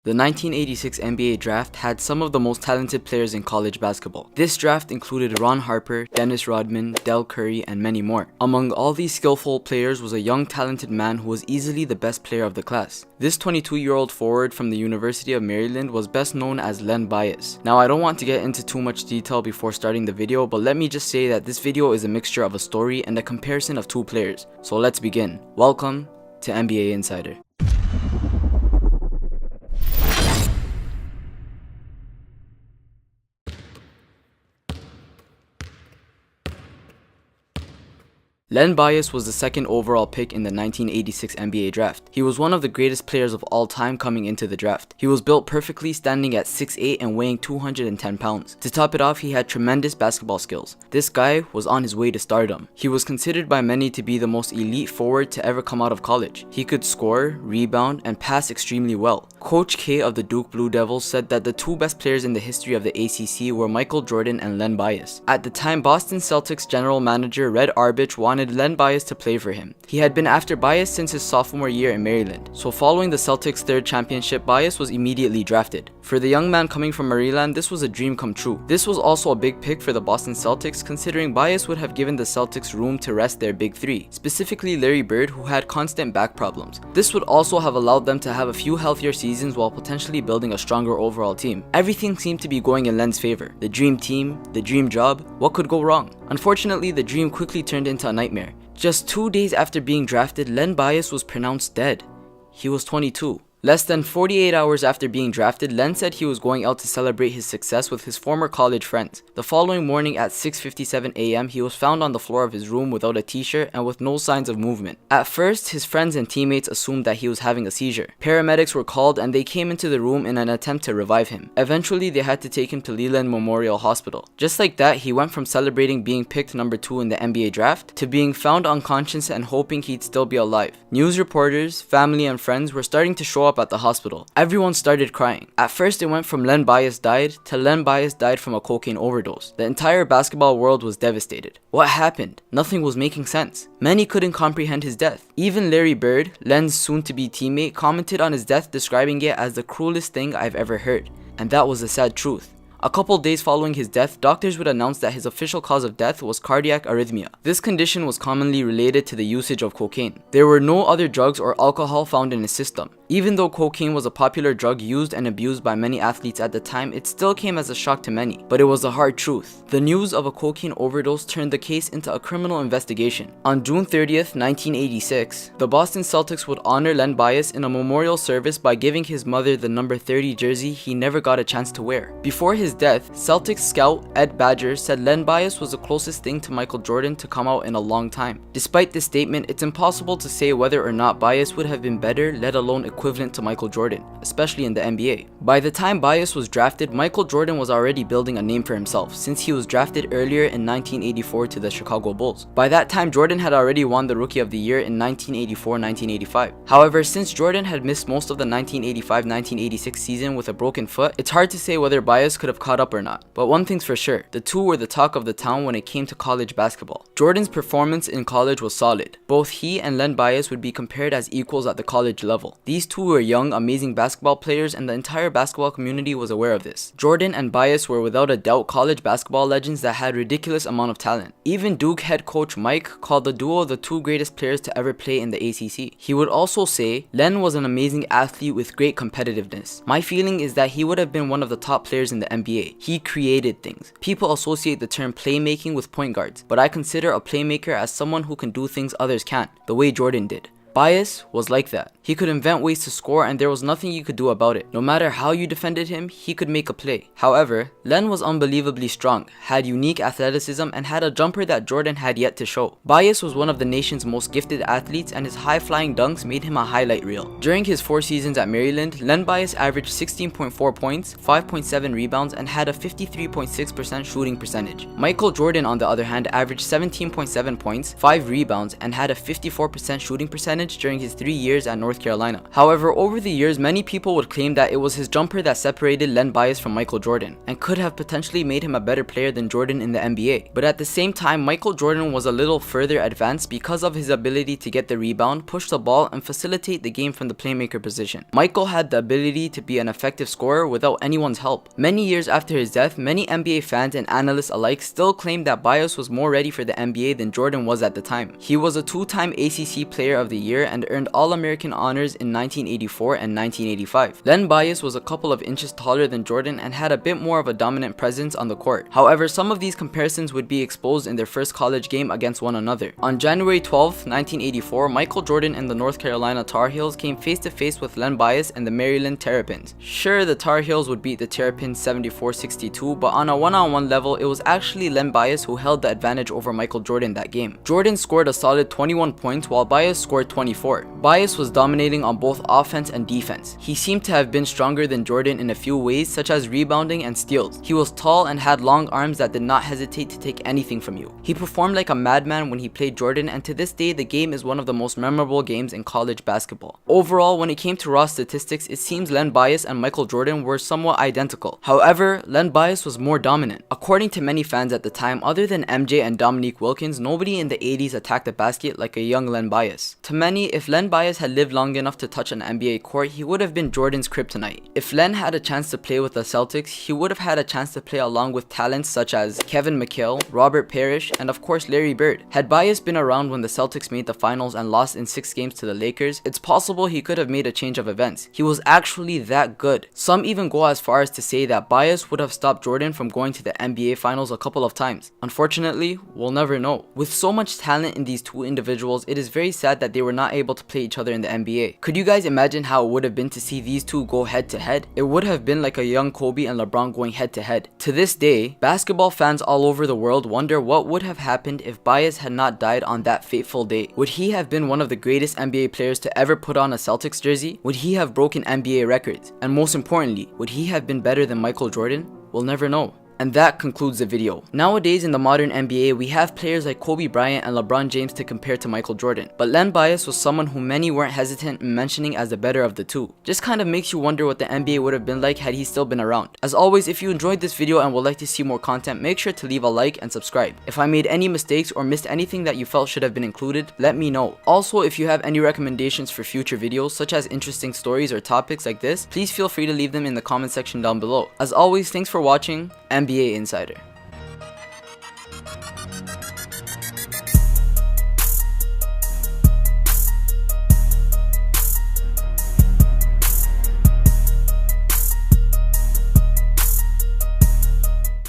The 1986 NBA draft had some of the most talented players in college basketball. This draft included Ron Harper, Dennis Rodman, Del Curry, and many more. Among all these skillful players was a young talented man who was easily the best player of the class. This 22-year-old forward from the University of Maryland was best known as Len Bias. Now, I don't want to get into too much detail before starting the video, but let me just say that this video is a mixture of a story and a comparison of two players. So let's begin. Welcome to NBA Insider. Len Bias was the second overall pick in the 1986 NBA draft. He was one of the greatest players of all time coming into the draft. He was built perfectly, standing at 6'8" and weighing 210 pounds. To top it off, he had tremendous basketball skills. This guy was on his way to stardom. He was considered by many to be the most elite forward to ever come out of college. He could score, rebound, and pass extremely well. Coach K of the Duke Blue Devils said that the two best players in the history of the ACC were Michael Jordan and Len Bias. At the time, Boston Celtics general manager Red Arbich wanted Len Bias to play for him. He had been after Bias since his sophomore year in Maryland, so following the Celtics' third championship, Bias was immediately drafted. For the young man coming from Maryland, this was a dream come true. This was also a big pick for the Boston Celtics, considering Bias would have given the Celtics room to rest their big three, specifically Larry Bird, who had constant back problems. This would also have allowed them to have a few healthier seasons while potentially building a stronger overall team. Everything seemed to be going in Len's favor. The dream team, the dream job, what could go wrong? Unfortunately, the dream quickly turned into a nightmare. Just 2 days after being drafted, Len Bias was pronounced dead. He was 22. Less than 48 hours after being drafted, Len said he was going out to celebrate his success with his former college friends. The following morning at 6:57 a.m., he was found on the floor of his room without a t-shirt and with no signs of movement. At first, his friends and teammates assumed that he was having a seizure. Paramedics were called and they came into the room in an attempt to revive him. Eventually, they had to take him to Leland Memorial Hospital. Just like that, he went from celebrating being picked number 2 in the NBA draft to being found unconscious and hoping he'd still be alive. News reporters, family, and friends were starting to show up at the hospital. Everyone started crying. At first, it went from Len Bias died to Len Bias died from a cocaine overdose. The entire basketball world was devastated. What happened? Nothing was making sense. Many couldn't comprehend his death. Even Larry Bird, Len's soon-to-be teammate, commented on his death, describing it as the cruelest thing I've ever heard. And that was the sad truth. A couple days following his death, doctors would announce that his official cause of death was cardiac arrhythmia. This condition was commonly related to the usage of cocaine. There were no other drugs or alcohol found in his system. Even though cocaine was a popular drug used and abused by many athletes at the time, it still came as a shock to many. But it was a hard truth. The news of a cocaine overdose turned the case into a criminal investigation. On June 30th, 1986, the Boston Celtics would honor Len Bias in a memorial service by giving his mother the number 30 jersey he never got a chance to wear. Before his death, Celtics scout Ed Badger said Len Bias was the closest thing to Michael Jordan to come out in a long time. Despite this statement, it's impossible to say whether or not Bias would have been better, let alone equivalent to Michael Jordan, especially in the NBA. By the time Bias was drafted, Michael Jordan was already building a name for himself since he was drafted earlier in 1984 to the Chicago Bulls. By that time, Jordan had already won the Rookie of the Year in 1984-1985. However, since Jordan had missed most of the 1985-1986 season with a broken foot, it's hard to say whether Bias could have caught up or not. But one thing's for sure, the two were the talk of the town when it came to college basketball. Jordan's performance in college was solid. Both he and Len Bias would be compared as equals at the college level. These two were young, amazing basketball players, and the entire basketball community was aware of this. Jordan and Bias were without a doubt college basketball legends that had ridiculous amount of talent. Even Duke head coach Mike called the duo the two greatest players to ever play in the ACC. He would also say, Len was an amazing athlete with great competitiveness. My feeling is that he would have been one of the top players in the NBA. He created things. People associate the term playmaking with point guards, but I consider a playmaker as someone who can do things others can't, the way Jordan did. Bias was like that. He could invent ways to score and there was nothing you could do about it. No matter how you defended him, he could make a play. However, Len was unbelievably strong, had unique athleticism, and had a jumper that Jordan had yet to show. Bias was one of the nation's most gifted athletes and his high-flying dunks made him a highlight reel. During his 4 seasons at Maryland, Len Bias averaged 16.4 points, 5.7 rebounds, and had a 53.6% shooting percentage. Michael Jordan, on the other hand, averaged 17.7 points, 5 rebounds, and had a 54% shooting percentage advantage during his 3 years at North Carolina. However, over the years, many people would claim that it was his jumper that separated Len Bias from Michael Jordan, and could have potentially made him a better player than Jordan in the NBA. But at the same time, Michael Jordan was a little further advanced because of his ability to get the rebound, push the ball, and facilitate the game from the playmaker position. Michael had the ability to be an effective scorer without anyone's help. Many years after his death, many NBA fans and analysts alike still claim that Bias was more ready for the NBA than Jordan was at the time. He was a 2-time ACC Player of the Year and earned All-American honors in 1984 and 1985. Len Bias was a couple of inches taller than Jordan and had a bit more of a dominant presence on the court. However, some of these comparisons would be exposed in their first college game against one another. On January 12, 1984, Michael Jordan and the North Carolina Tar Heels came face to face with Len Bias and the Maryland Terrapins. Sure, the Tar Heels would beat the Terrapins 74-62, but on a one-on-one level, it was actually Len Bias who held the advantage over Michael Jordan that game. Jordan scored a solid 21 points while Bias scored 24. Bias was dominating on both offense and defense. He seemed to have been stronger than Jordan in a few ways, such as rebounding and steals. He was tall and had long arms that did not hesitate to take anything from you. He performed like a madman when he played Jordan, and to this day, the game is one of the most memorable games in college basketball. Overall, when it came to raw statistics, it seems Len Bias and Michael Jordan were somewhat identical. However, Len Bias was more dominant. According to many fans at the time, other than MJ and Dominique Wilkins, nobody in the 80s attacked the basket like a young Len Bias. To many, if Len Bias had lived long enough to touch an NBA court, he would have been Jordan's kryptonite. If Len had a chance to play with the Celtics, he would have had a chance to play along with talents such as Kevin McHale, Robert Parrish, and of course Larry Bird. Had Bias been around when the Celtics made the finals and lost in 6 games to the Lakers, it's possible he could have made a change of events. He was actually that good. Some even go as far as to say that Bias would have stopped Jordan from going to the NBA finals a couple of times. Unfortunately, we'll never know. With so much talent in these two individuals, it is very sad that they were not able to play each other in the NBA. Could you guys imagine how it would have been to see these two go head to head? It would have been like a young Kobe and LeBron going head to head. To this day, basketball fans all over the world wonder what would have happened if Bias had not died on that fateful day. Would he have been one of the greatest NBA players to ever put on a Celtics jersey? Would he have broken NBA records? And most importantly, would he have been better than Michael Jordan? We'll never know. And that concludes the video. Nowadays in the modern NBA, we have players like Kobe Bryant and LeBron James to compare to Michael Jordan. But Len Bias was someone who many weren't hesitant in mentioning as the better of the two. Just kind of makes you wonder what the NBA would have been like had he still been around. As always, if you enjoyed this video and would like to see more content, make sure to leave a like and subscribe. If I made any mistakes or missed anything that you felt should have been included, let me know. Also, if you have any recommendations for future videos, such as interesting stories or topics like this, please feel free to leave them in the comment section down below. As always, thanks for watching NBA Insider.